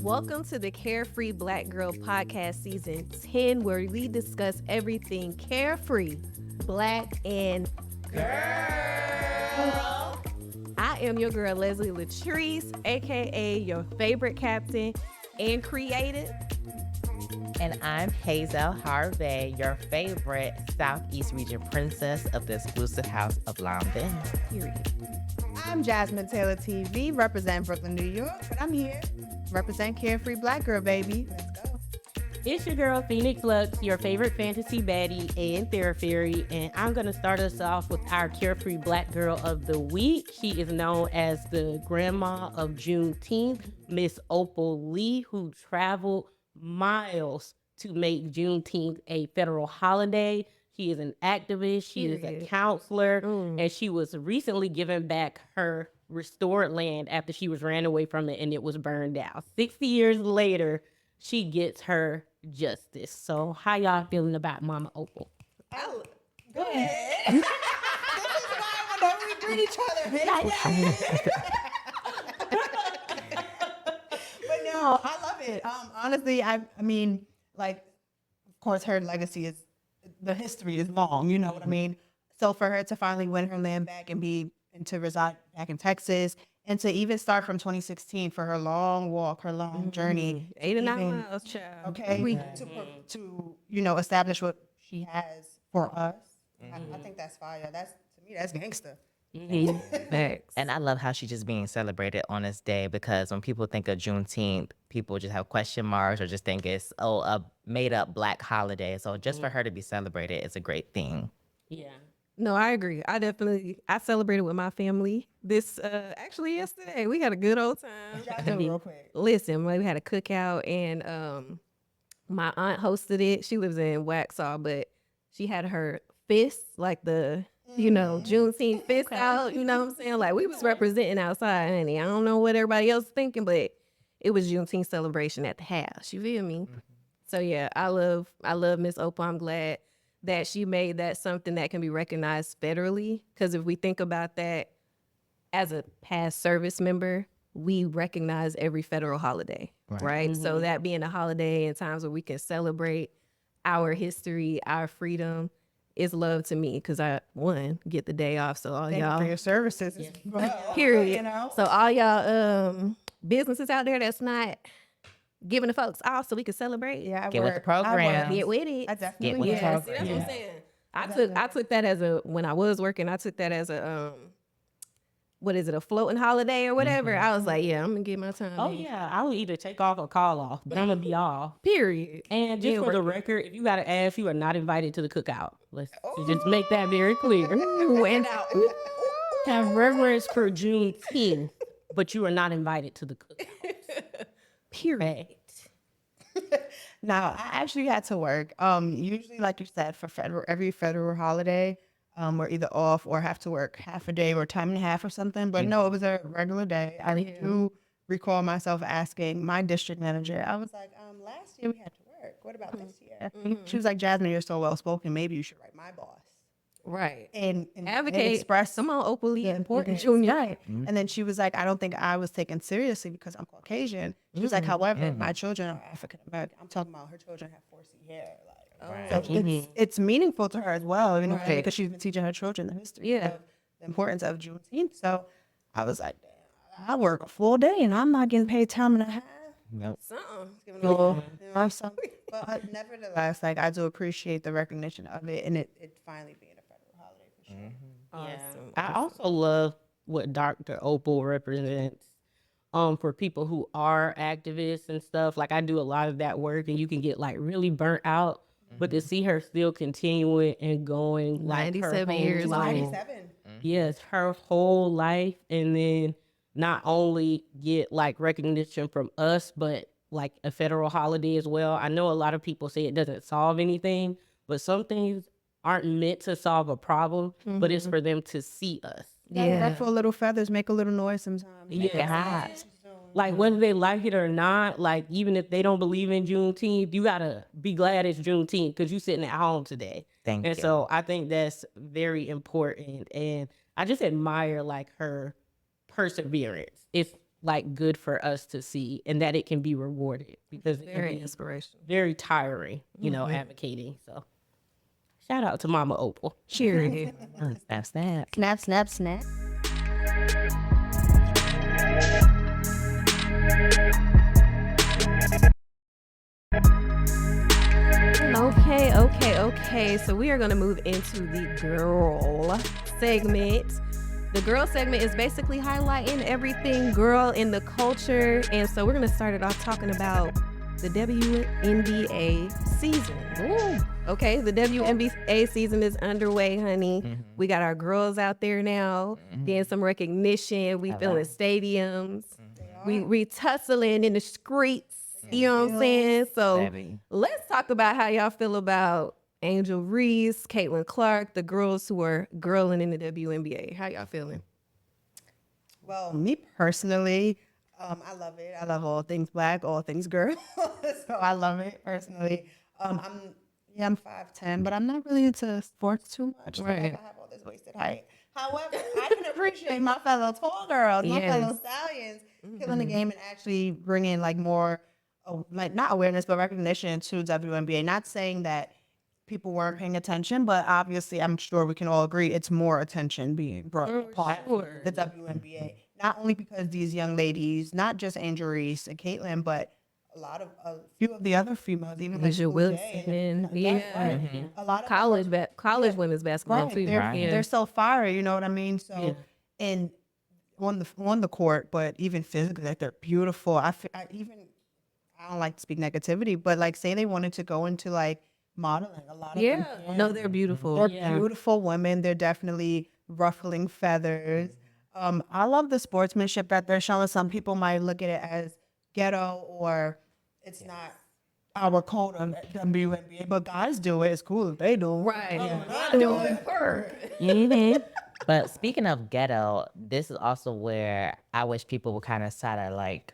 Welcome to the Carefree Black Girl podcast season 10, where we discuss everything carefree, black, and girl. I am your girl, Leslie Latrice, aka your favorite captain and creative. And I'm Hazell Harve, your favorite Southeast region princess of the exclusive house of London. Period. I'm Jasmine Taylor TV, represent Brooklyn, New York, but I'm here. Represent Carefree Black Girl, baby. Let's go. It's your girl, Phoenix Luxe, your favorite fantasy baddie and therapy, and I'm going to start us off with our Carefree Black Girl of the Week. She is known as the grandma of Juneteenth, Miss Opal Lee, who traveled miles to make Juneteenth a federal holiday. She is an activist, she is a counselor, and she was recently given back her restored land after she was ran away from it and it was burned down. 60 years later, she gets her justice. So how y'all feeling about Mama Opal? Go ahead. This is why whenever we greet each other, but no, I love it. Honestly, I mean, like, of course, her legacy is, the history is long, you know what I mean? So for her to finally win her land back and to reside back in Texas, and to even start from 2016 for her long walk, her long journey. 8 or 9 miles, child. Okay, to establish what she has for us. I think that's fire. To me, that's gangster. Thanks. And I love how she's just being celebrated on this day, because when people think of Juneteenth, people just have question marks or just think it's a made up black holiday. So just for her to be celebrated is a great thing. Yeah. No, I agree. I celebrated with my family this, actually yesterday. We had a good old time. Real quick. Listen, we had a cookout and my aunt hosted it. She lives in Waxhaw, but she had her fists, like the, Juneteenth fist out, you know what I'm saying? Like, we was representing outside, honey. I don't know what everybody else is thinking, but it was Juneteenth celebration at the house. You feel me? So yeah, I love Miss Opal. I'm glad that she made that something that can be recognized federally. Because if we think about that as a past service member, we recognize every federal holiday, right? So that being a holiday in times where we can celebrate our history, our freedom, is love to me, because I, get the day off. So all Thank you y'all, for your services. period. So all y'all businesses out there that's not giving the folks off so we can celebrate. Yeah, Get with the program. Get with it. I definitely Get with the See, that's program. what I'm saying. I took that as when I was working, I took that as a a floating holiday or whatever. I was like, yeah, I'm gonna get my time. Oh, in. yeah. I would either take off or call off, but I'm going to be off. Period. And just for the record, if you got to ask, you are not invited to the cookout. Let's just make that very clear. And out. Have reverence for Juneteenth, but you are not invited to the cookout. Period. Now, I actually had to work. Usually, like you said, for every federal holiday, we're either off or have to work half a day or time and a half or something. But no, it was a regular day. I do recall myself asking my district manager, I was like, last year we had to work. What about this year? She was like, Jasmine, you're so well spoken. Maybe you should write my boss. Right. And Advocate. express Come on, Opal. Important. junior. Right. And then she was like, I don't think I was taken seriously because I'm Caucasian. She was like, however, my children are African American. I'm talking about her children have 4C hair. Like, so it's meaningful to her as well, because she's been teaching her children the history of the importance of Juneteenth. So I was like, damn, I work a full day and I'm not getting paid time and a half. Nope. Something. But nevertheless, like, I do appreciate the recognition of it and it finally being a federal holiday for sure. Awesome. I also love what Dr. Opal represents for people who are activists and stuff. Like, I do a lot of that work and you can get like really burnt out, but to see her still continuing and going like 97 years old. 97. Yes, her whole life, and then not only get like recognition from us, but like a federal holiday as well. I know a lot of people say it doesn't solve anything, but some things aren't meant to solve a problem, but it's for them to see us. Ruffle little feathers, make a little noise sometimes. Yeah. Like, whether they like it or not, like, even if they don't believe in Juneteenth, you gotta be glad it's Juneteenth because you're sitting at home today. Thank you. And so I think that's very important. And I just admire like her perseverance. It's like good for us to see, and that it can be rewarded, because it can Very be inspirational. very tiring, advocating. So shout out to Mama Opal. Cheers. Snap, snap. Snap, snap, snap. Okay. So we are going to move into the girl segment. The girl segment is basically highlighting everything girl in the culture. And so we're going to start it off talking about the WNBA season. Ooh. Okay, the WNBA season is underway, honey. We got our girls out there now, getting some recognition. We filling stadiums. We tussling in the streets. You know what I'm saying? So let's talk about how y'all feel about Angel Reese, Caitlin Clark, the girls who are girling in the WNBA. How y'all feeling? Well, me personally, I love it. I love all things black, all things girl. So I love it personally. I'm 5'10", but I'm not really into sports too much. Right. Like, I have all this wasted height. However, I can appreciate my fellow tall girls, my fellow stallions, killing the game and actually bringing like more, like not awareness, but recognition to WNBA. Not saying that people weren't paying attention, but obviously I'm sure we can all agree it's more attention being brought to the WNBA. Not only because these young ladies, not just Angel Reese and Caitlin, but a few of the other females, even like Asia Wilson, a lot of college women's basketball too. They're so fire, you know what I mean? So, and on the court, but even physically, like they're beautiful. I don't like to speak negativity, but like say they wanted to go into like modeling, a lot of them can. No, they're beautiful. They're beautiful women. They're definitely ruffling feathers. I love the sportsmanship that they're showing. Some people might look at it as ghetto or it's not our code of WNBA, but guys do it. It's cool if they do. Right. But speaking of ghetto, this is also where I wish people would kind of try to like,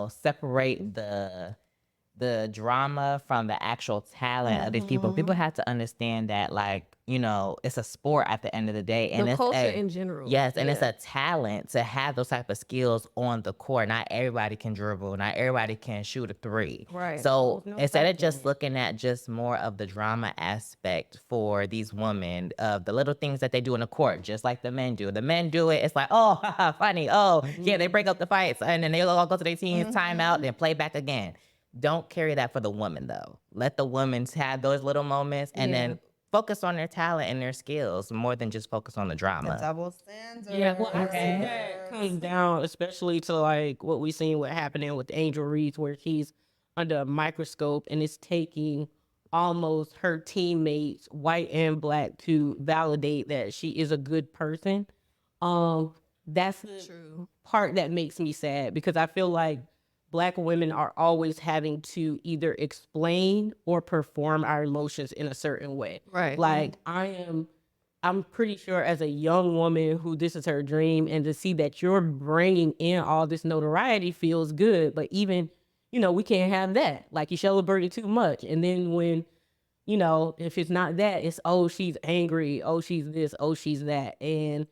separate the drama from the actual talent of these people. People have to understand that, like, it's a sport at the end of the day, and the it's culture in general. Yes, and it's a talent to have those type of skills on the court. Not everybody can dribble. Not everybody can shoot a three. Right. So instead of just looking at just more of the drama aspect for these women, of the little things that they do in the court, just like the men do. The men do it. It's like, oh, funny. Oh, yeah, they break up the fights, and then they all go to their team's timeout, then play back again. Don't carry that for the women, though. Let the women have those little moments and then focus on their talent and their skills more than just focus on the drama. The double standard. Yeah, well, I think that comes down especially to like what we seen what happening with Angel Reese, where she's under a microscope and it's taking almost her teammates, white and black, to validate that she is a good person. That's the part that makes me sad, because I feel like Black women are always having to either explain or perform our emotions in a certain way. Right. Like I'm pretty sure as a young woman who this is her dream, and to see that you're bringing in all this notoriety feels good. But even, we can't have that. Like, you celebrated too much. And then when, if it's not that, it's, oh, she's angry. Oh, she's this. Oh, she's that. And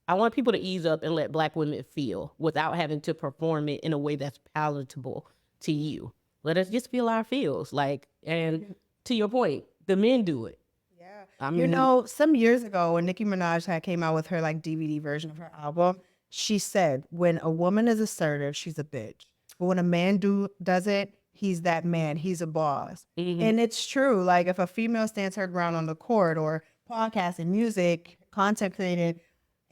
I want people to ease up and let Black women feel without having to perform it in a way that's palatable to you. Let us just feel our feels. Like, and to your point, the men do it. Yeah. I mean, some years ago when Nicki Minaj came out with her like DVD version of her album, she said, when a woman is assertive, she's a bitch. But when a man does it, he's that man. He's a boss. And it's true. Like, if a female stands her ground on the court or podcasting, music, content creating,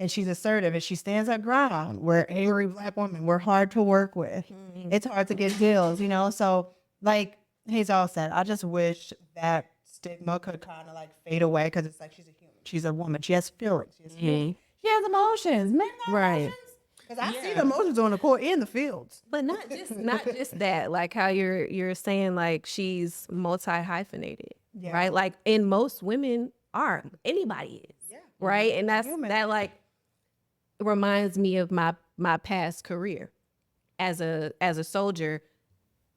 and she's assertive and she stands her ground, we're angry Black women. We're hard to work with. It's hard to get deals, So, like Hazell said, I just wish that stigma could kind of like fade away, because it's like she's a human. She's a woman. She has feelings. She has emotions. Men got emotions. Because I see the emotions on the court in the fields. But not just that. Like how you're saying, like, she's multi-hyphenated, right? Like, and most women are. Anybody is, right? And that like reminds me of my past career as a soldier.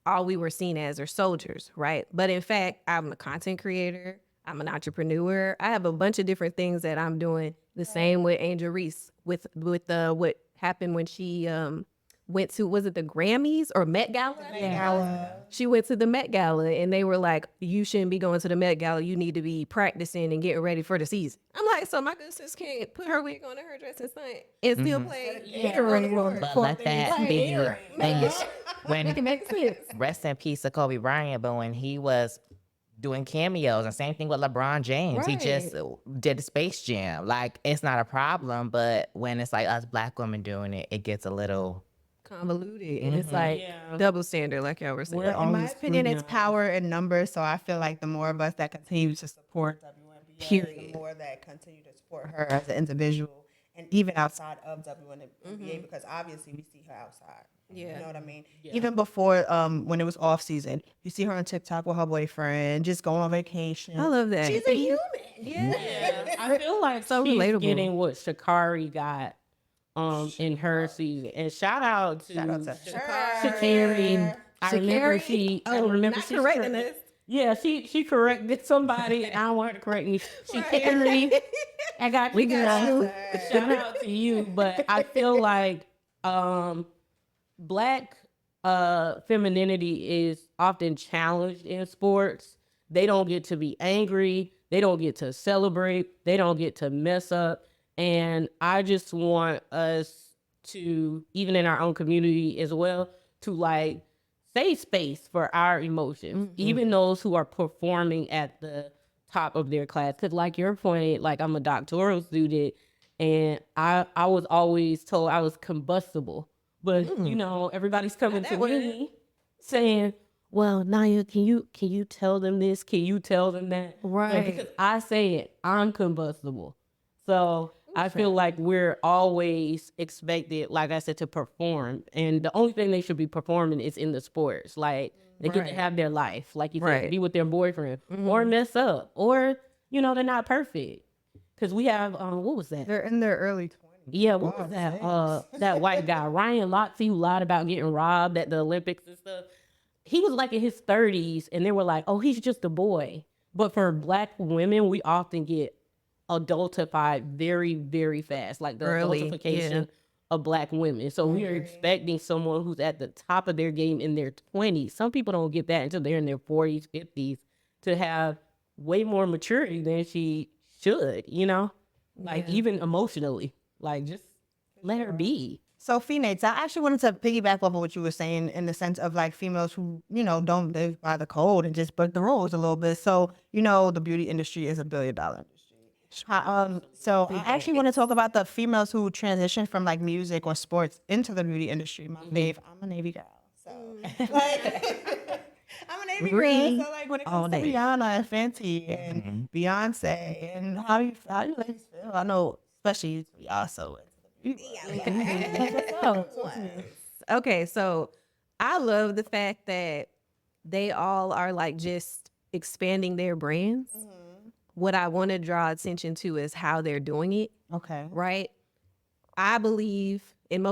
All we were seen as are soldiers, right? But in fact, I'm a content creator. I'm an entrepreneur. I have a bunch of different things that I'm doing. The same with Angel Reese, with what happened when she went to, was it the Grammys or Met Gala? She went to the Met Gala and they were like, you shouldn't be going to the Met Gala. You need to be practicing and getting ready for the season. I'm like, so my good sis can't put her wig on and her dress and stunt and still play. But let that be your thing. When Make it make sense. rest in peace to Kobe Bryant, but when he was doing cameos, and same thing with LeBron James, he just did the Space Jam. Like, it's not a problem, but when it's like us Black women doing it, it gets a little Convoluted. And it's like double standard, like y'all were saying. In my opinion, it's power in numbers. So I feel like the more of us that continue to support WNBA, the more that continue to support her as an individual, and even outside of WNBA, because obviously we see her outside. Yeah. You know what I mean? Yeah. Even before, when it was off season, you see her on TikTok with her boyfriend, just going on vacation. I love that. She's a human. Yeah. I feel like So she's relatable. getting what Sha'Carri got in her season. And shout out to Sha'Carri. I remember she correcting this. Yeah, she corrected somebody, and I don't want her to correct me. Sha'Carri, I got you. Shout out to you, but I feel like Black femininity is often challenged in sports. They don't get to be angry. They don't get to celebrate. They don't get to mess up. And I just want us to, even in our own community as well, to like save space for our emotions, even those who are performing at the top of their class. Because like your point, like I'm a doctoral student, and I was always told I was combustible. But you know, everybody's coming to me saying, well, Naya, can you tell them this? Can you tell them that? Right. Like, because I say it, I'm combustible. So I feel like we're always expected, like I said, to perform. And the only thing they should be performing is in the sports. Like they get to have their life, like you said, be with their boyfriend or mess up, or, you know, they're not perfect. Because we have, what was that? They're in their early 20s. Yeah, what was that? That white guy, Ryan Lochte, who lied about getting robbed at the Olympics and stuff. He was like in his 30s, and they were like, oh, he's just a boy. But for Black women, we often get adultified very, very fast, like the adultification of Black women. So we are expecting someone who's at the top of their game in their 20s. Some people don't get that until they're in their 40s, 50s, to have way more maturity than she should, you know? Like even emotionally. Like, just let her be. So, Phoenix, I actually wanted to piggyback off of what you were saying in the sense of like females who, you know, don't live by the code and just break the rules a little bit. So, you know, the beauty industry is $1 billion industry. So I actually want to talk about the females who transition from like music or sports into the beauty industry. My fave, I'm a Navy girl. So, like, I'm a Navy girl. So, like, when it comes to Rihanna and Fenty and Beyonce and how you ladies feel, I know, especially y'all so Okay, so I love the fact that they all are like just expanding their brands. What I want to draw attention to is how they're doing it. Okay. Right? I believe, and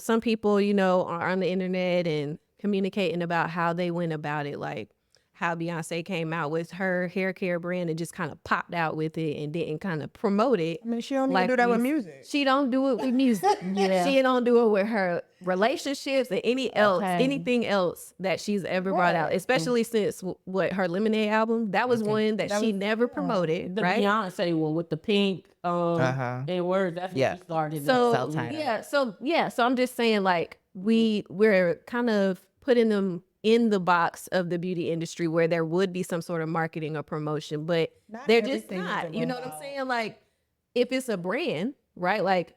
some people, you know, are on the internet and communicating about how they went about it, like how Beyonce came out with her hair care brand and just kind of popped out with it and didn't kind of promote it. I mean, she don't even do that with music. She don't do it with music. She don't do it with her relationships and anything else that she's ever brought out, especially since her Lemonade album. That was one that she never promoted, The right? Beyonce one with the pink and words. That's what she started. So I'm just saying, like, we're kind of putting them in the box of the beauty industry where there would be some sort of marketing or promotion, but they're just not. You know what I'm saying? Like, if it's a brand, right? Like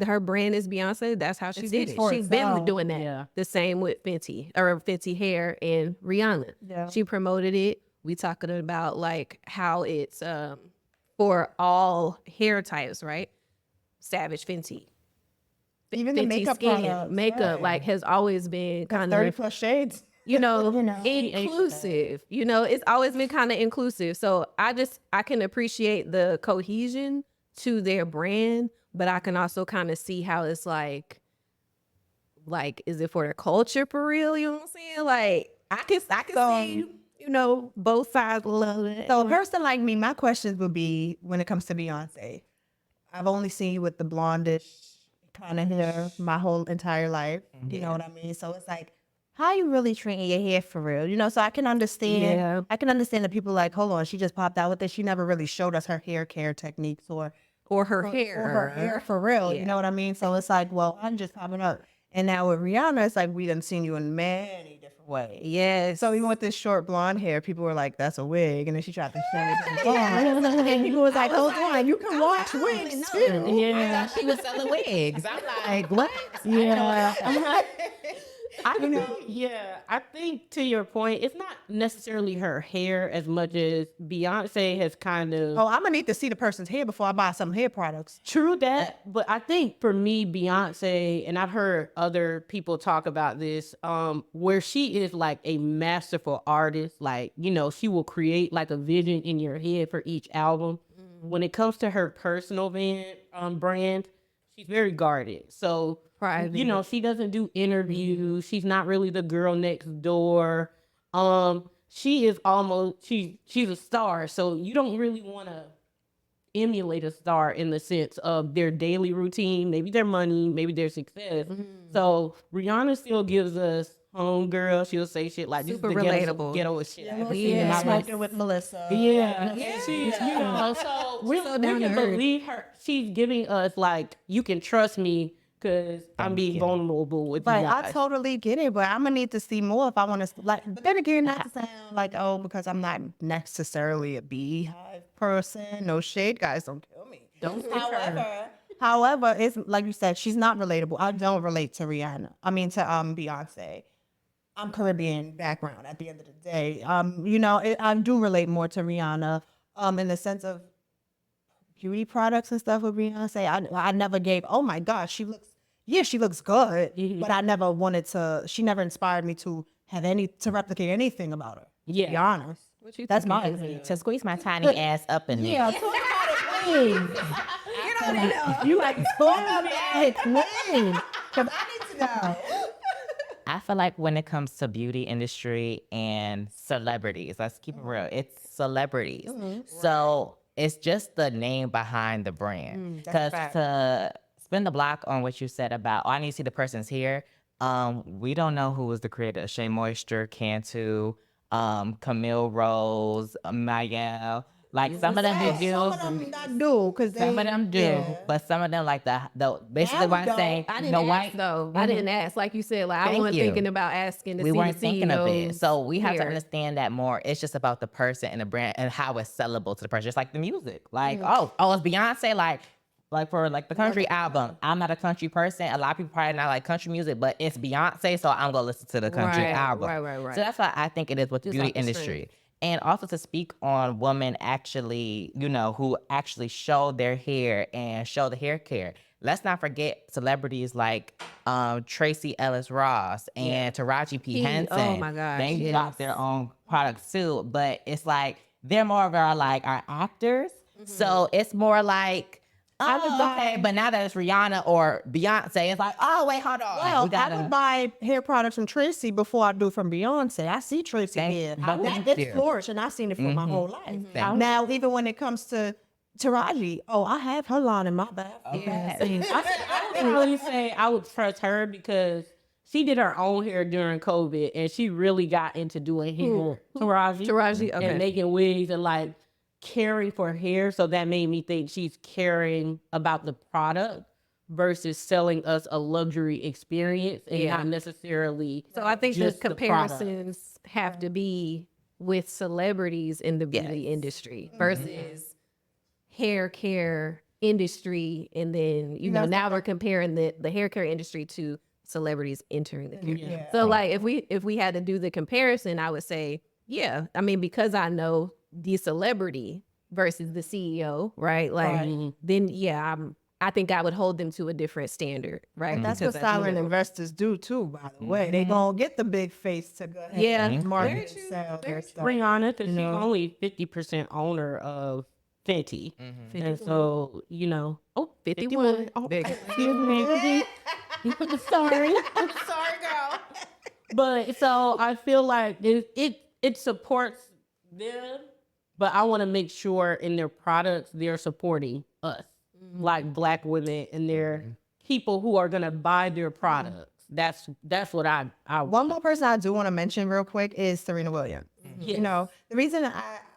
her brand is Beyonce. That's how she did it. She's been doing that. Yeah. The same with Fenty hair and Rihanna. Yeah. She promoted it. We talking about like how it's for all hair types, right? Savage Fenty. Even the makeup makeup like has always been kind of 30 plus shades. You know, inclusive. You know, it's always been kind of inclusive. So I can appreciate the cohesion to their brand, but I can also kind of see how it's like, is it for the culture for real? You know what I'm saying? Like, I can see, you know, both sides love it. So a person like me, my questions would be when it comes to Beyonce. I've only seen you with the blondish kind of hair my whole entire life. You know what I mean? So it's like, how you really treating your hair for real? You know, so I can understand. Yeah. I can understand that people like, hold on, she just popped out with this. She never really showed us her hair care techniques or Her hair. or her hair for real. Yeah. You know what I mean? So it's like, well, I'm just popping up. And now with Rihanna, it's like we done seen you in many different ways. Yes. So even with this short blonde hair, people were like, "That's a wig," and then she tried to show it. And people was like, "Hold on, you can wash wigs too." Yeah, she was selling wigs. I'm like, what? Yeah. I know. Yeah, I think to your point, it's not necessarily her hair as much as Beyonce has kind of. Oh, I'm gonna need to see the person's hair before I buy some hair products. True that, but I think for me, Beyonce, and I've heard other people talk about this, where she is like a masterful artist. Like, you know, she will create like a vision in your head for each album. When it comes to her personal brand, she's very guarded. So, Private. you know, she doesn't do interviews. She's not really the girl next door. She is almost she's a star. So you don't really want to emulate a star in the sense of their daily routine, maybe their money, maybe their success. So Rihanna still gives us homegirl. She'll say shit like Super this is the relatable. ghetto shit. Yeah. Smoked it with Melissa. Yeah. She's, you know, so we So down can to earth. believe her. She's giving us like, you can trust me because I'm being vulnerable with you Like, guys. I totally get it, but I'm gonna need to see more if I want to. Like, but then again, not to sound like, oh, because I'm not necessarily a beehive person. No shade, guys, don't kill me. Don't say her. However, it's like you said, she's not relatable. I don't relate to Rihanna. I mean to Beyonce. I'm Caribbean background at the end of the day. You know, I do relate more to Rihanna in the sense of beauty products and stuff with Beyonce. I never gave, oh my gosh, she looks good, but I never wanted to, she never inspired me to replicate anything about her. Yeah. To be honest. What you That's think? my opinion. To squeeze my tiny ass up in there. Yeah, talk about it, please. You like talk about it, please. Because I need to know. I feel like when it comes to beauty industry and celebrities, let's keep it real. It's celebrities. So it's just the name behind the brand. That's a Because fact. to spin the block on what you said about, oh, I need to see the person's hair. We don't know who was the creator of Shea Moisture, Cantu, Camille Rose, Mayel. Like some of them do. Some of them not do, because Some of them do, but some of them like the basically what I'm saying. I didn't the ask white though. I didn't ask. Like you said, like I Thank wasn't you. thinking about asking to we see weren't the thinking of it. CEO's So we have to hair. understand that more. It's just about the person and the brand and how it's sellable to the person. Just like the music. Like, oh, it's Beyonce, like for like the country album. I'm not a country person. A lot of people probably not like country music, but it's Beyonce, so I'm gonna listen to the country Right, album. right. So that's why I think it is with the Just beauty off the industry. And also to speak on women actually, you know, who actually show their hair and show the hair care. Let's not forget celebrities like Tracy Ellis Ross and Taraji P. Henson. Oh my gosh, They yes. got their own products too, but it's like they're more of our actors. So it's more like, okay, but now that it's Rihanna or Beyonce, it's like, oh wait, hold on. Well, We gotta- I would buy hair products from Tracy before I do from Beyonce. I see Tracy hair. thank It's you. flourish, and I've seen it for my whole life. Thank you. Now, even when it comes to Taraji, I have her line in my bathroom. I would really say I would trust her because she did her own hair during COVID and she really got into doing hair. Taraji, okay. And making wigs and like caring for hair. So that made me think she's caring about the product versus selling us a luxury experience and Yeah. not necessarily. So I think the just the product. comparisons have to be with celebrities in the beauty industry versus hair care industry, and then now we're comparing the hair care industry to celebrities entering the care. So like if we had to do the comparison, I would say, yeah, I mean, because I know the celebrity versus the CEO, right? Like then I think I would hold them to a different standard, right? That's Because what silent investors do too, by the way. They gonna get the big face to go ahead Yeah. and market and sell their stuff. Rihanna, because she's only 50% owner of Fenty. And so, 51. Oh, Big. excuse me. Sorry. Sorry, girl. But so I feel like it supports them, but I want to make sure in their products they're supporting us, like Black women, and they're people who are gonna buy their products. That's what I One more person I do want to mention real quick is Serena Williams. Yes. You know, the reason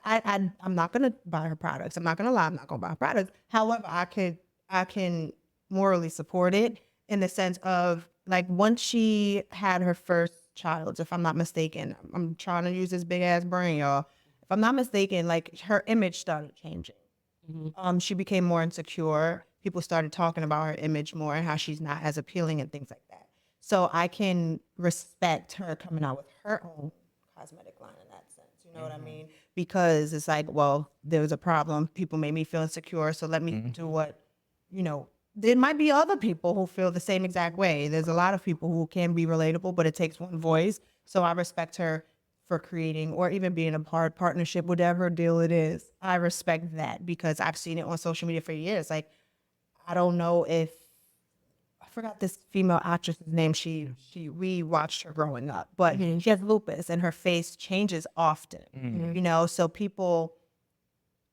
I'm not gonna buy her products. I'm not gonna lie, I'm not gonna buy her products. However, I can morally support it in the sense of like once she had her first child, if I'm not mistaken. I'm trying to use this big ass brain, y'all. If I'm not mistaken, like her image started changing. She became more insecure. People started talking about her image more and how she's not as appealing and things like that. So I can respect her coming out with her own cosmetic line in that sense. You know what I mean? Because it's like, well, there was a problem. People made me feel insecure. So let me do what, you know, there might be other people who feel the same exact way. There's a lot of people who can be relatable, but it takes one voice. So I respect her for creating or even being a partnership, whatever deal it is. I respect that because I've seen it on social media for years. Like, I don't know if I forgot this female actress's name. We watched her growing up, but she has lupus and her face changes often. You know, so people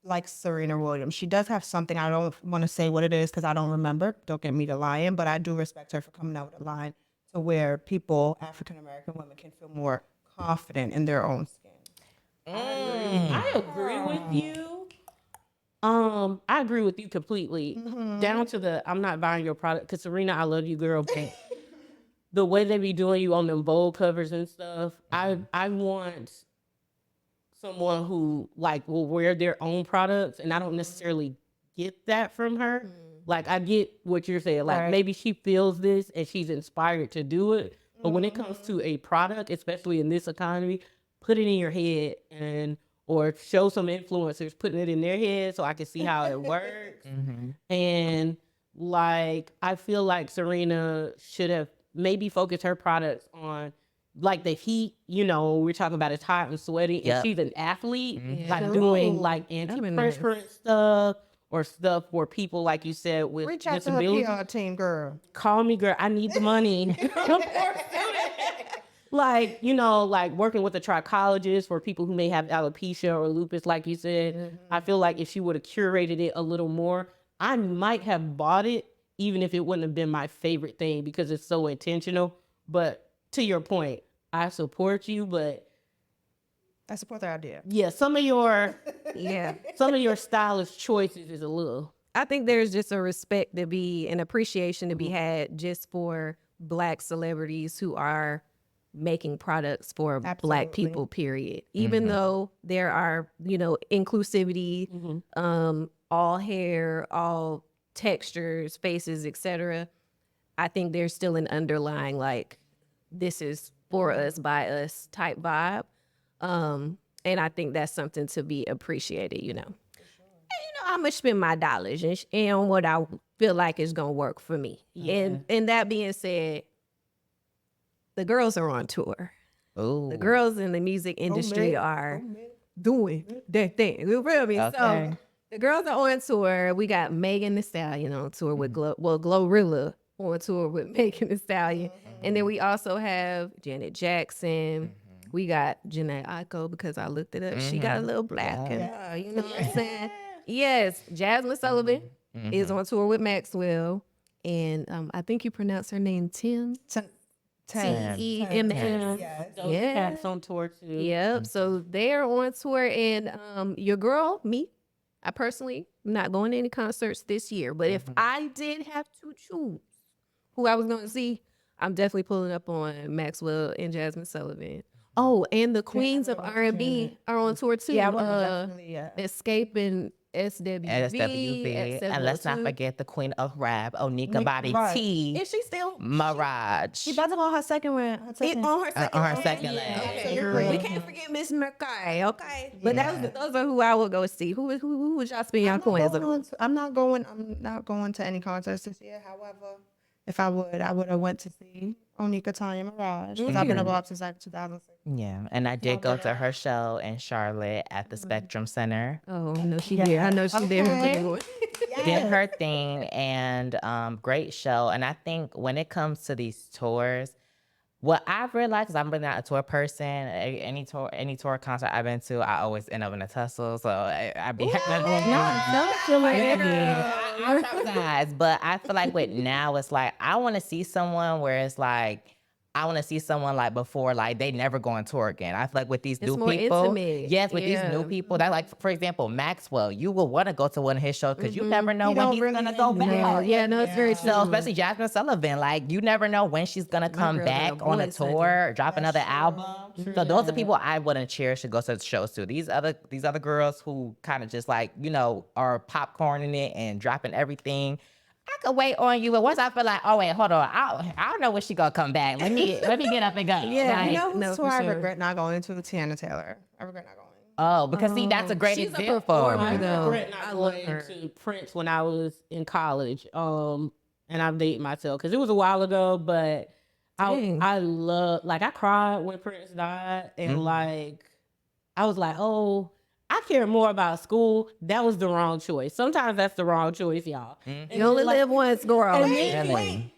like Serena Williams, she does have something. I don't want to say what it is because I don't remember. Don't get me to lying, but I do respect her for coming out with a line to where people, African American women, can feel more confident in their own skin. I agree with you. I agree with you completely. Down to the I'm not buying your product because Serena, I love you, girl. But the way they be doing you on them bold covers and stuff, I want someone who like will wear their own products, and I don't necessarily get that from her. Like I get what you're saying. Like maybe she feels this and she's inspired to do it, but when it comes to a product, especially in this economy, put it in your head or show some influencers putting it in their head so I can see how it works. And like, I feel like Serena should have maybe focused her products on like the heat, you know, we're talking about it's hot and sweaty and she's an athlete, like doing like antiperspirant stuff or stuff for people, like you said, with Reach out to disabilities. her PR team, girl. Call me, girl. I need the money. Like, you know, like working with a trichologist for people who may have alopecia or lupus, like you said. I feel like if she would have curated it a little more, I might have bought it, even if it wouldn't have been my favorite thing because it's so intentional. But to your point, I support you, but I support the idea. yeah, some of your stylish choices is a little. I think there's just a respect to be, an appreciation to be had just for Black celebrities who are making products for Black people, period. Even though there are, you know, inclusivity, all hair, all textures, faces, etc. I think there's still an underlying, like, this is for us, by us type vibe. And I think that's something to be appreciated, you know. And, you know, I'm going to spend my dollars and what I feel like is going to work for me. And that being said, the girls are on tour. Ooh. The girls in the music industry are doing that thing. You feel me? So the girls are on tour. We got Megan Thee Stallion on tour with Glorilla on tour with Megan Thee Stallion. And then we also have Janet Jackson. We got Janae Aiko because I looked it up. She got a little black in her, you know what I'm saying? Yes, Jasmine Sullivan is on tour with Maxwell. And I think you pronounce her name Tim. T-E-M-S. Those cats on tour too. Yep. So they're on tour, and your girl, me, I personally am not going to any concerts this year. But if I did have to choose who I was going to see, I'm definitely pulling up on Maxwell and Jasmine Sullivan. Oh, and the Queens of R&B are on tour too. Yeah, Escape and SWV. And let's not forget the Queen of Rap, Onika Body T. Is she still? Mirage. She about to go on her second one. On her second. On her second leg. Okay. We can't forget Miss Meka. Okay, but those are who I will go see. Who would y'all spend your coins on? I'm not going to any concerts this year. However, if I would have went to see Onika Tanya Mirage because I've been a BOPS since like 2006. Yeah, and I did go to her show in Charlotte at the Spectrum Center. Oh, no, she did. I know she did her thing. Did her thing, and great show. And I think when it comes to these tours, What I've realized is I'm really not a tour person. Any tour concert I've been to, I always end up in a tussle. So I be I sometimes, but I feel like with now it's like I want to see someone where it's like I want to see someone like before, like they never go on tour again. I feel like with these It's new more people, intimate. yes, with these new Yeah. people, that like for example Maxwell, you will want to go to one of his shows because you never know You when don't he's really gonna go know. back. No, it's very true. So especially Jasmine Sullivan, like you never know when she's gonna come girl got back a on a voice, tour, drop another album. So those are people I wouldn't cherish to go to the shows to. These other girls who kind of just like are popcorning it and dropping everything. I could wait on you, but once I feel like, oh wait, hold on, I don't know when she gonna come back. Let me get up and go. Yeah, Like, You know whose no, tour for I sure. regret not going to? Tiana Taylor. I regret not going. oh, because see, that's a great She's a example. performer, I though. regret I not love going her. to Prince when I was in college. And I'm dating myself because it was a while ago, but Dang. I love, like, I cried when Prince died, and like I was like, oh, I care more about school. That was the wrong choice. Sometimes that's the wrong choice, y'all. And You only like, live once, girl. and then, Really?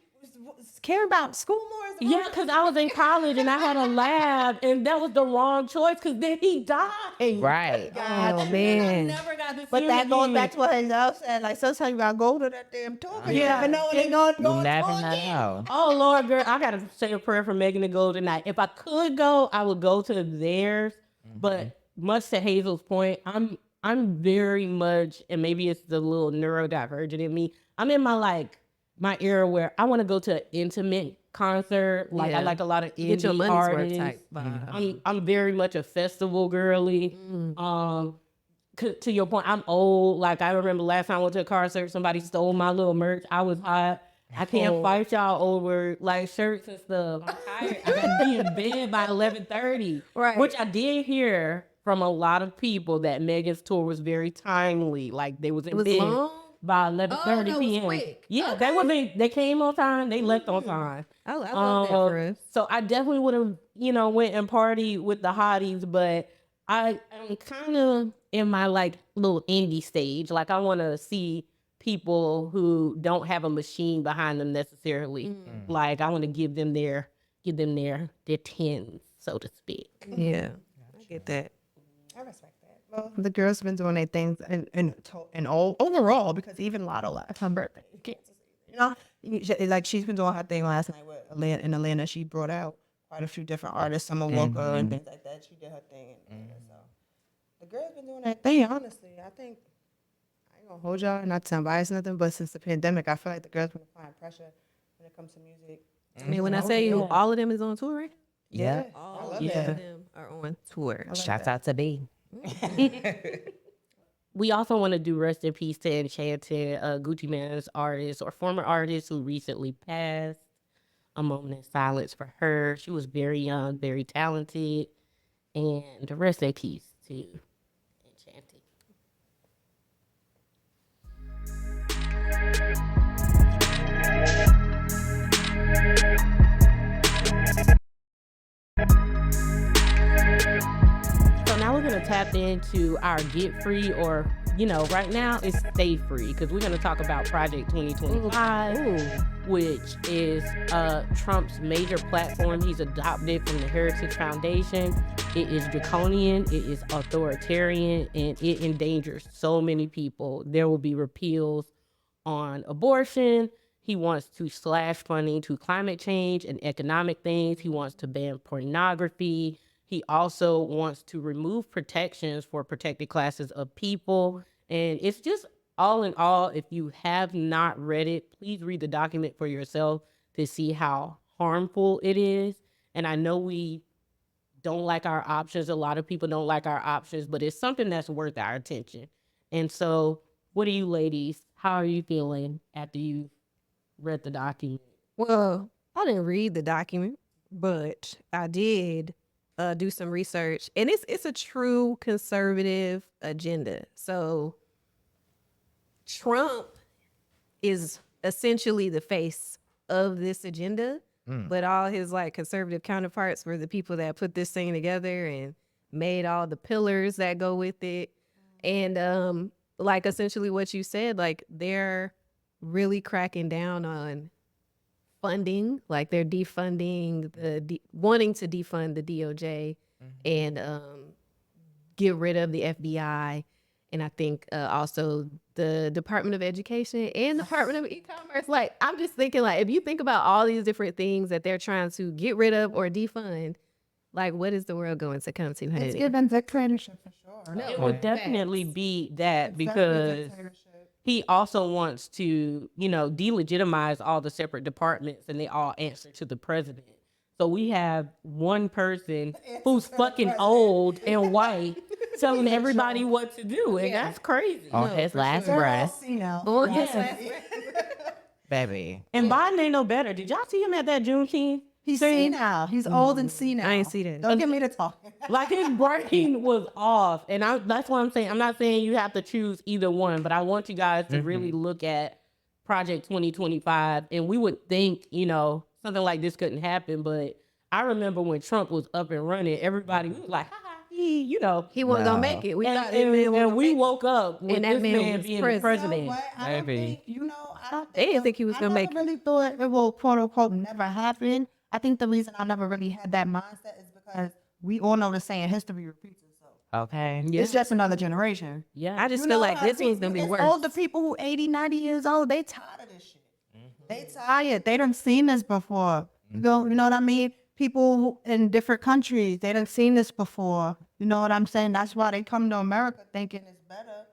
Care about school more? yeah, because I was in college and I had a lab, and that was the wrong choice because then he died. Right. Oh, And then I man. never got to see But him that goes again. back to what I love said. Like sometimes you gotta go to that damn tour. You Yeah. never know when they gonna You go never to again. know. Oh Lord, girl, I gotta say a prayer for Megan to go tonight. If I could go, I would go to theirs. But much to Hazel's point, I'm very much, and maybe it's the little neurodivergent in me. I'm in my era where I want to go to an intimate concert. Like I Yeah. like a lot of Get your indie money's worth artists. type vibe. I'm very much a festival girly. To your point, I'm old. Like I remember last time I went to a concert, somebody stole my little merch. I was hot. I can't fight y'all over like shirts and stuff. I'm tired. I got to be in bed by 11:30. Right. Which I did hear from a lot of people that Megan's tour was very timely. Like they was in It was bed long? by 11:30 Oh, no, it was p.m. quick. Yeah, they came on time. They left on time. I love that for us. So I definitely would have, went and partied with the hotties, but I'm kind of in my like little indie stage. Like I want to see people who don't have a machine behind them necessarily. Like I want to give them their 10s, so to speak. Yeah, I get that. I respect that. Well, the girls have been doing their things and all overall because even Lotto last her birthday, Kansas City. Like she's been doing her thing last night with in Atlanta. She brought out quite a few different artists, Summer Walker and things like that. She did her thing. So the girls been doing that thing. Honestly, I think I ain't gonna hold y'all, not to sound biased, nothing. But since the pandemic, I feel like the girls been applying pressure when it comes to music. I mean, when I say you, all of them is on tour, right? Yeah. All love of that. them are on tour. Shouts out to B. We also want to do rest in peace to Enchanted, Gucci Mane's artist or former artist who recently passed. A moment in silence for her. She was very young, very talented, and rest in peace to Enchanted. So now we're going to tap into our get free, or, right now it's stay free, because we're going to talk about Project 2025, which is Trump's major platform he's adopted from the Heritage Foundation. It is draconian, it is authoritarian, and it endangers so many people. There will be repeals on abortion. He wants to slash funding to climate change and economic things. He wants to ban pornography. He also wants to remove protections for protected classes of people. And it's just all in all, if you have not read it, please read the document for yourself to see how harmful it is. And I know we don't like our options. A lot of people don't like our options, but it's something that's worth our attention. And so what are you ladies? How are you feeling after you read the document? Well, I didn't read the document, but I did do some research, and it's a true conservative agenda. So Trump is essentially the face of this agenda, but all his like conservative counterparts were the people that put this thing together and made all the pillars that go with it. And like essentially what you said, like they're really cracking down on funding, like they're defunding wanting to defund the DOJ and get rid of the FBI. And I think also the Department of Education and Department of E-commerce. Like, I'm just thinking, like, if you think about all these different things that they're trying to get rid of or defund, like, what is the world going to come to, honey? It's given dictatorship for sure. No, It would definitely be that because he also wants to, delegitimize all the separate departments and they all answer to the president. So we have one person who's fucking old and white telling everybody what to do. And that's crazy. On his last breath, baby. And Biden ain't no better. Did y'all see him at that Juneteenth? He's senile. He's old and senile. I ain't see that. Don't get me to talk. Like his brain was off. And that's what I'm saying. I'm not saying you have to choose either one, but I want you guys to really look at Project 2025. And we would think, something like this couldn't happen. But I remember when Trump was up and running, everybody was like, he wasn't gonna make it. We thought and we woke up with this man being the president. You know what? I don't think, I don't They didn't think he was gonna make it. I really thought it will, quote unquote, never happen. I think the reason I never really had that mindset is because we all know the saying, history repeats itself. Okay. It's just another generation. Yeah. I just feel like this one's gonna be worse. All the people who 80, 90 years old, they tired of this shit. They tired. They done seen this before. You know what I mean? People in different countries, they done seen this before. You know what I'm saying? That's why they come to America thinking it's better.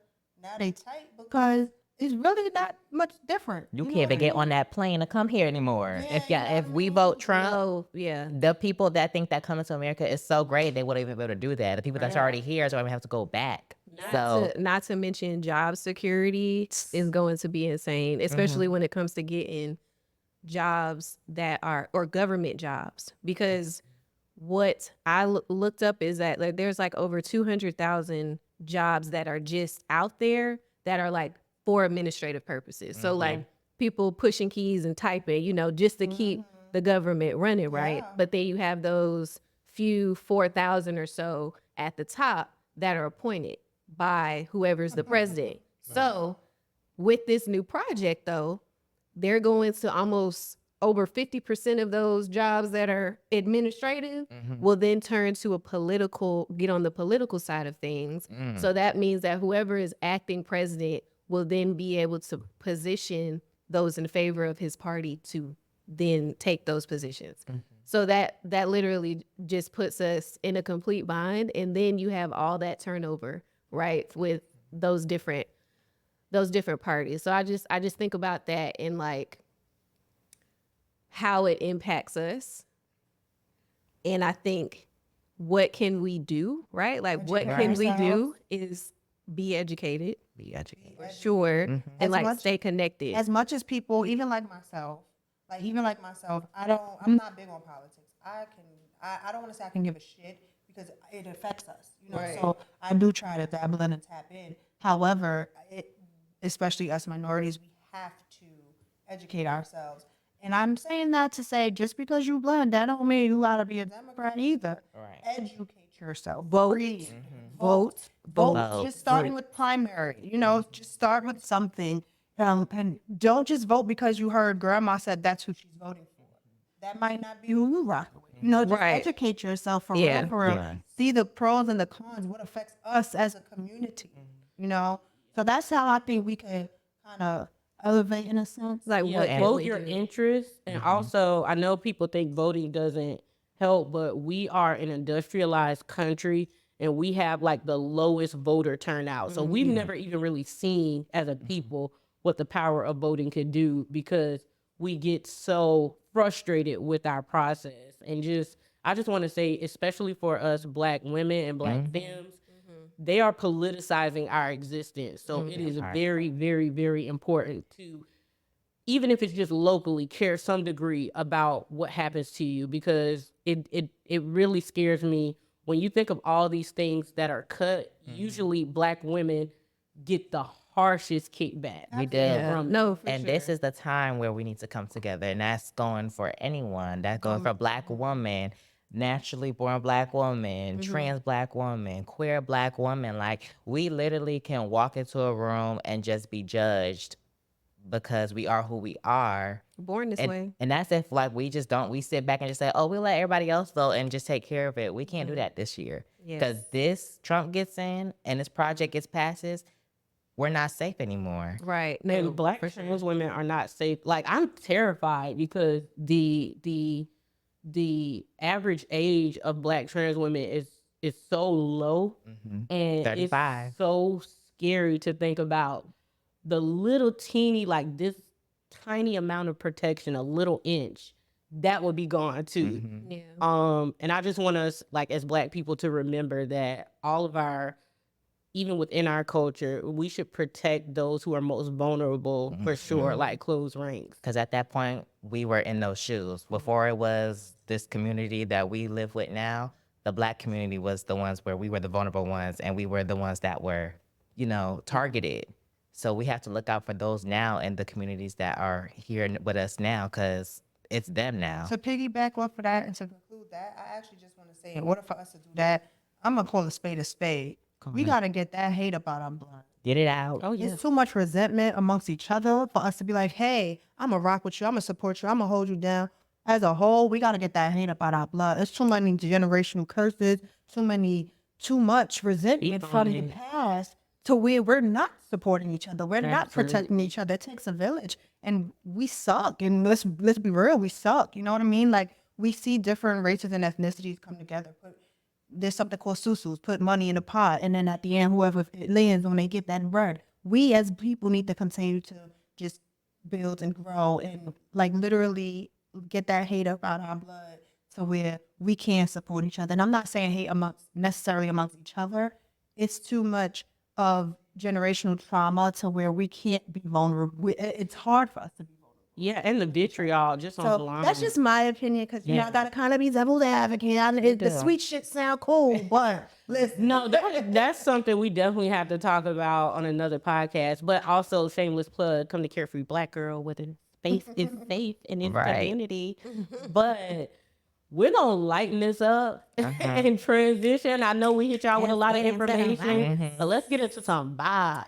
Now they tight because it's really not much different. You can't even get on that plane to come here anymore. If we vote Trump, the people that think that coming to America is so great, they wouldn't even be able to do that. The people that's already here don't even have to go back. Not to mention job security is going to be insane, especially when it comes to getting jobs that are, or government jobs, because what I looked up is that like there's like over 200,000 jobs that are just out there that are like for administrative purposes. So like people pushing keys and typing, just to keep the government running, right? But then you have those few 4,000 or so at the top that are appointed by whoever's the president. So with this new project though, they're going to almost over 50% of those jobs that are administrative will then turn to get on the political side of things. So that means that whoever is acting president will then be able to position those in favor of his party to then take those positions. So that literally just puts us in a complete bind. And then you have all that turnover, right, with those different parties. So I just think about that and like how it impacts us. And I think what can we do, right? Like what can we do is be educated. For sure. And like stay connected. As much as people, even like myself, I'm not big on politics. I don't want to say I can give a shit because it affects us, Right. So I do try to dabble in and tap in. However, especially us minorities, we have to educate ourselves. And I'm saying that to say, just because you black, that don't mean you gotta be a Democrat either. Right. Educate yourself. Vote. Vote. Just starting with primary. Just start with something. And don't just vote because you heard grandma said that's who she's voting for. That might not be who you rock with. Just educate yourself for real. Yeah. See the pros and the cons, what affects us as a community. So that's how I think we can kind of elevate in a sense. Like what vote your interests. And also, I know people think voting doesn't help, but we are an industrialized country and we have like the lowest voter turnout. So we've never even really seen as a people what the power of voting could do because we get so frustrated with our process. And I just want to say, especially for us Black women and Black femmes, they are politicizing our existence. So it is very, very, very important to, even if it's just locally, care some degree about what happens to you, because it really scares me when you think of all these things that are cut. Usually Black women get the harshest kickback. We do. And this is the time where we need to come together. And that's going for anyone. That's going for Black woman, naturally born Black woman, trans Black woman, queer Black woman. Like, we literally can walk into a room and just be judged because we are who we are. Born this way. And that's if like we sit back and just say, oh, we'll let everybody else vote and just take care of it. We can't do that this year. Because this Trump gets in and this project gets passes, we're not safe anymore. Right. And No, Black trans women are not safe. Like, I'm terrified because the average age of Black trans women is so low, and 35. it's so scary to think about the little teeny, like this tiny amount of protection, a little inch, that would be gone too. Yeah. And I just want us, like, as Black people, to remember that all of our, even within our culture, we should protect those who are most vulnerable for sure, like close ranks. Because at that point, we were in those shoes. Before it was this community that we live with now, the Black community was the ones where we were the vulnerable ones, and we were the ones that were, targeted. So we have to look out for those now in the communities that are here with us now, because it's them now. To piggyback off of that and to conclude that, I actually just want to say, in order for us to do that, I'm going to call a spade a spade. We got to get that hate up out our blood. Get it out. Oh, yeah. There's too much resentment amongst each other for us to be like, hey, I'm going to rock with you. I'm going to support you. I'm going to hold you down. As a whole, we got to get that hate up out our blood. There's too many generational curses, too much resentment from the past to where we're not supporting each other. We're not protecting each other. It takes a village. And we suck. And let's be real, we suck. You know what I mean? Like, we see different races and ethnicities come together. There's something called susus, put money in a pot, and then at the end, whoever it lands on, they get that bread. We as people need to continue to just build and grow and like literally get that hate up out our blood to where we can support each other. And I'm not saying hate necessarily amongst each other. It's too much of generational trauma to where we can't be vulnerable. It's hard for us to be vulnerable. Yeah, and the vitriol just on the line. That's just my opinion, because I gotta kind of be devil's advocate. The sweet shit sound cool, but listen. No, that's something we definitely have to talk about on another podcast. But also, shameless plug, come to Carefree Black Girl, where the space is safe and it's community. But we're gonna lighten this up and transition. I know we hit y'all with a lot of information, but let's get into some vibes.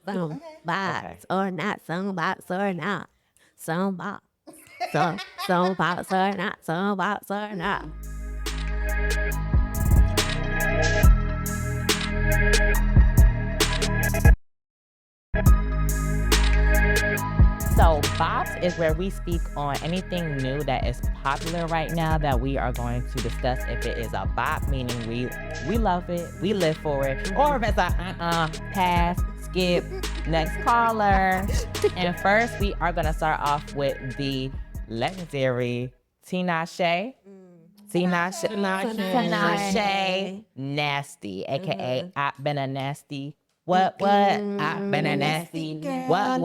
Some box or not, some box or not, some box, some box or not, some box or not. So BOPS is where we speak on anything new that is popular right now that we are going to discuss. If it is a bop, meaning we love it, we live for it, or if it's a pass, skip, next caller. And first, we are going to start off with the legendary Tinashe. Tinashe Nasty, aka I've been a nasty. What? I've been a nasty. What?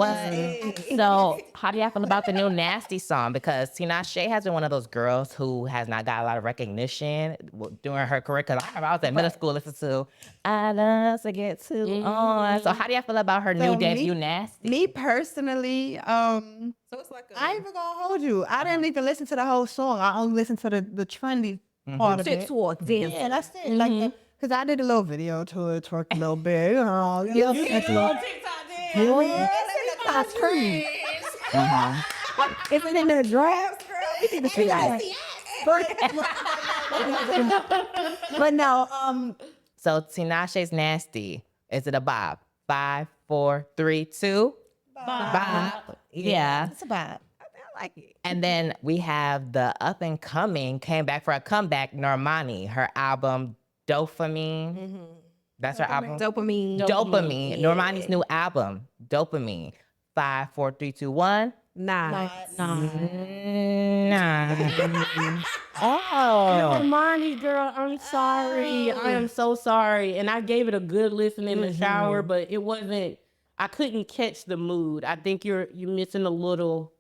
So, how do y'all feel about the new Nasty song? Because Tinashe has been one of those girls who has not got a lot of recognition during her career. Because I remember I was in middle school listening to I Love to Get Too On. So, how do y'all feel about her new debut, Nasty? Me personally, So it's like I ain't even gonna hold you. I didn't even listen to the whole song. I only listened to the trendy part of it. Yeah, that's it. Like, because I did a little video to it, twerked a little bit. Is it in the draft? But no, So, Tinashe's Nasty. Is it a bop? 5, 4, 3, 2. Bop. Yeah. it's about. I like it. And then we have the up and coming, came back for a comeback, Normani, her album Dopamine. That's her album. Dopamine. Dopamine. Normani's new album, Dopamine. 5, 4, 3, 2, 1. Nah. Oh. Normani, girl, I'm sorry. I am so sorry. And I gave it a good listen in the shower, but it wasn't, I couldn't catch the mood. I think you're missing a little,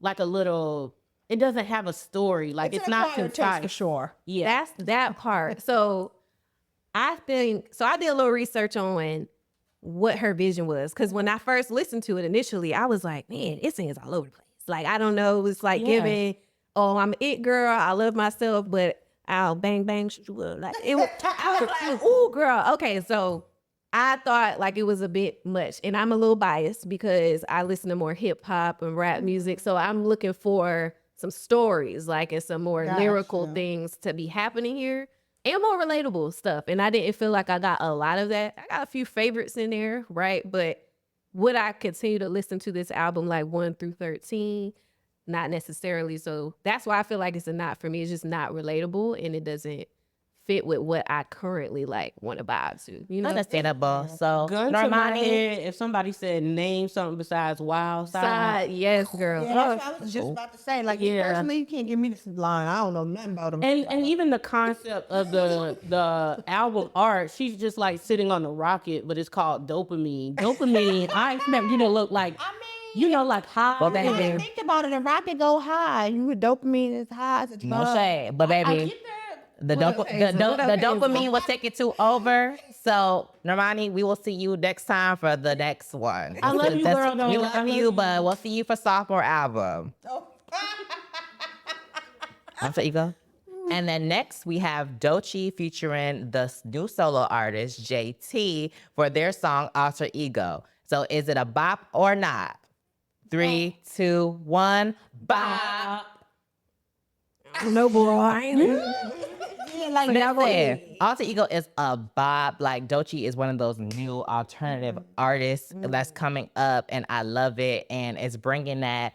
it doesn't have a story. Like, it's not concise. For sure. Yeah. That's that part. So I did a little research on what her vision was. Because when I first listened to it initially, I was like, man, it sings all over the place. Like, I don't know. It's like giving, oh, I'm an it girl. I love myself, but I'll bang, bang, shoot you up. Like, I was like, ooh, girl. Okay, so I thought like it was a bit much, and I'm a little biased because I listen to more hip hop and rap music. So I'm looking for some stories, like, and some more lyrical things to be happening here and more relatable stuff. And I didn't feel like I got a lot of that. I got a few favorites in there, right? But would I continue to listen to this album like 1 through 13? Not necessarily. So that's why I feel like it's a not for me. It's just not relatable, and it doesn't fit with what I currently like want to vibe to. You know, understandable. So Gun to my head, if somebody said name something besides Wild Side. yes, girl. Yeah, that's what I was just about to say. Like, personally, you can't give me this line. I don't know nothing about them. And even the concept of the album art, she's just like sitting on a rocket, but it's called dopamine. Dopamine, I expect you to look like, like high. Well, baby, Think about it. A rocket go high. You with dopamine is high as a drug. no shade, but baby. I get that. The dopamine will take it to over. So, Normani, we will see you next time for the next one. I love you, girl. We love you, but we'll see you for sophomore album. Alter Ego. And then next we have Doechii featuring the new solo artist JT for their song Alter Ego. So, is it a bop or not? 3, 2, 1, bop. No, boy. Like Listen, Alter Ego is a bop. Like, Doechii is one of those new alternative artists that's coming up, and I love it. And it's bringing that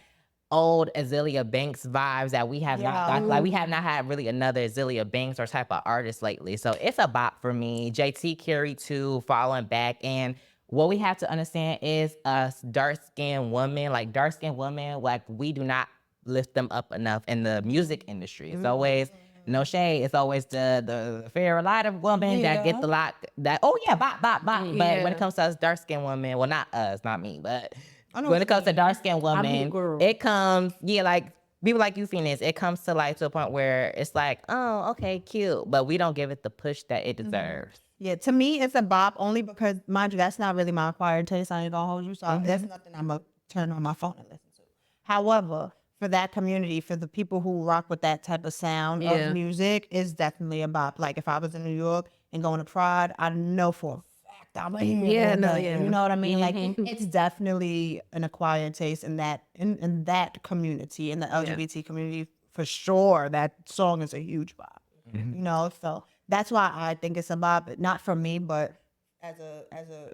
old Azealia Banks vibes that we have not got. Like, we have not had really another Azealia Banks or type of artist lately. So it's a bop for me. JT Carey too, following back. And what we have to understand is us dark-skinned women, like we do not lift them up enough in the music industry. It's always no shade. It's always the fair lighter woman that get the lot that bop. But when it comes to us dark skinned women, well, not us, not me, but when it comes to dark skinned women, it comes like people like you, Phoenix. It comes to like to a point where it's like, oh, okay, cute, but we don't give it the push that it deserves. Yeah, to me, it's a bop only because, mind you, that's not really my acquired taste. I ain't gonna hold you, so that's nothing I'm gonna turn on my phone and listen to. However, for that community, for the people who rock with that type of sound of music, is definitely a bop. Like, if I was in New York and going to Pride, I know for a fact I'm a hero. You know what I mean? Like, it's definitely an acquired taste in that in that community, in the LGBT community, for sure. That song is a huge bop. You know, so that's why I think it's a bop. Not for me, but as a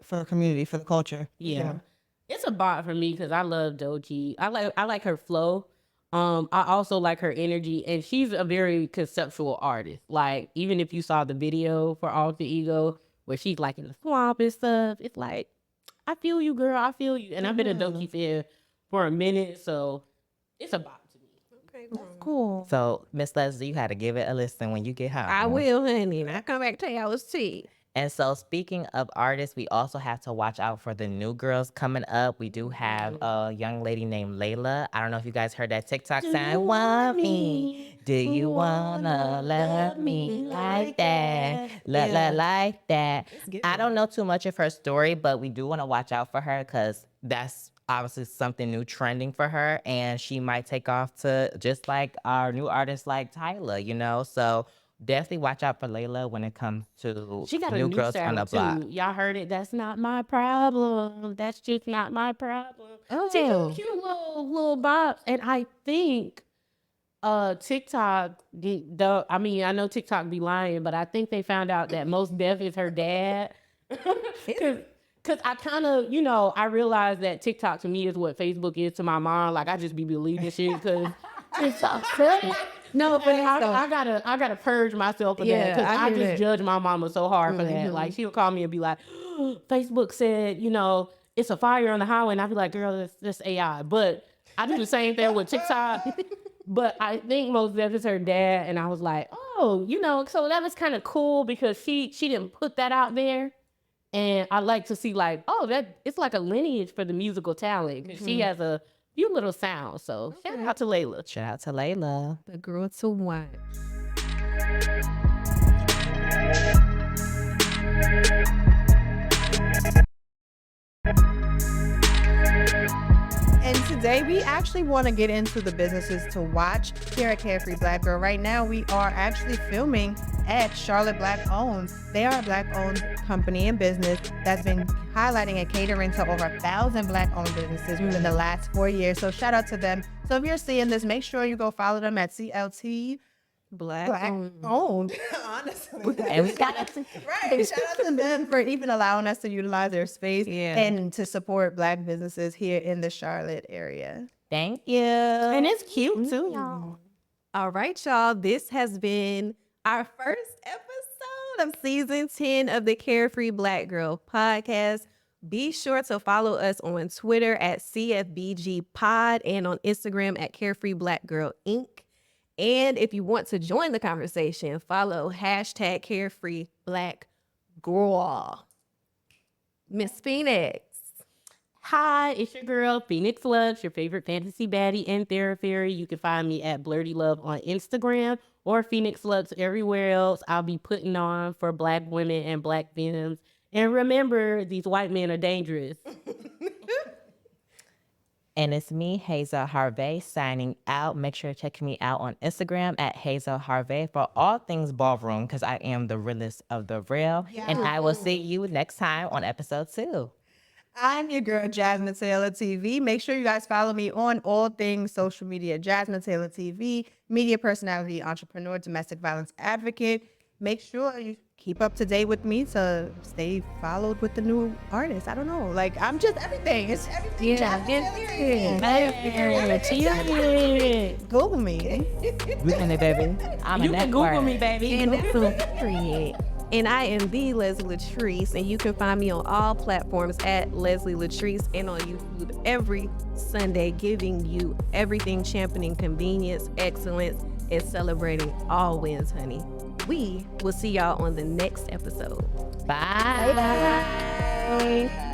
for the community, for the culture. Yeah. It's a bop for me because I love Doechii. I like her flow. I also like her energy, and she's a very conceptual artist. Like, even if you saw the video for Alter Ego, where she's like in the swamp and stuff, it's like, I feel you, girl. I feel you. And I've been a Doechii fan for a minute, so it's a bop to me. Okay, Cool. So, Miss Leslie, you had to give it a listen when you get home. I will, honey. And I come back to tell you I was tea. And so, speaking of artists, we also have to watch out for the new girls coming up. We do have a young lady named Layla. I don't know if you guys heard that TikTok sound. Want me? Do you wanna love me like that? Like that. I don't know too much of her story, but we do want to watch out for her because that's obviously something new trending for her. And she might take off to just like our new artists like Tyler, you know? So definitely watch out for Layla when it comes to She got new a new girls on the block. too. Y'all heard it? That's not my problem. That's just not my problem. Oh. She's a cute little bops. And I think TikTok, I know TikTok be lying, but I think they found out that Most Def is her dad. Cause I kind of, I realized that TikTok to me is what Facebook is to my mom. Like, I just be believing shit because TikTok. No, but I gotta purge myself of that because I just judge my mama so hard for that. Like, she'll call me and be like, Facebook said, it's a fire on the highway, and I'll be like, girl, that's AI. But I do the same thing with TikTok. But I think Most Def is her dad, and I was like, oh, so that was kind of cool because she didn't put that out there. And I like to see like, that it's like a lineage for the musical talent. She has a few little sounds. So shout out to Layla. Shout out to Layla. The girl to watch. And today we actually want to get into the businesses to watch here at Carefree Black Girl. Right now we are actually filming at Charlotte Black Owned. They are a Black-owned company and business that's been highlighting and catering to over 1,000 Black-owned businesses within the last 4 years. So shout out to them. So if you're seeing this, make sure you go follow them at CLT Black Owned. Honestly. And we got Right. Shout out to them for even allowing us to utilize their space and to support Black businesses here in the Charlotte area. Thank you. And it's cute too, y'all. All right, y'all. This has been our first episode of season 10 of the Carefree Black Girl podcast. Be sure to follow us on Twitter at CFBG Pod and on Instagram at Carefree Black Girl Inc. And if you want to join the conversation, follow hashtag Carefree Black Girl. Miss Phoenix. Hi, it's your girl, Phoenix Luxe, your favorite fantasy baddie and therapy. You can find me at Blurty Love on Instagram or Phoenix Luxe everywhere else. I'll be putting on for Black women and Black femmes. And remember, these white men are dangerous. And it's me, Hazell Harve, signing out. Make sure to check me out on Instagram at Hazell Harve for all things ballroom, because I am the realest of the real. Yeah. And I will see you next time on episode 2. I'm your girl, Jasmine Taylor TV. Make sure you guys follow me on all things social media. Jasmine Taylor TV, media personality, entrepreneur, domestic violence advocate. Make sure you keep up to date with me to stay followed with the new artists. I don't know. Like, I'm just everything. It's everything. Google me. Baby. I'm You can Google me, baby. And that's period. And I am the Leslie Latrice, and you can find me on all platforms at Leslie Latrice and on YouTube every Sunday, giving you everything, championing convenience, excellence, and celebrating all wins, honey. We will see y'all on the next episode. Bye. Bye.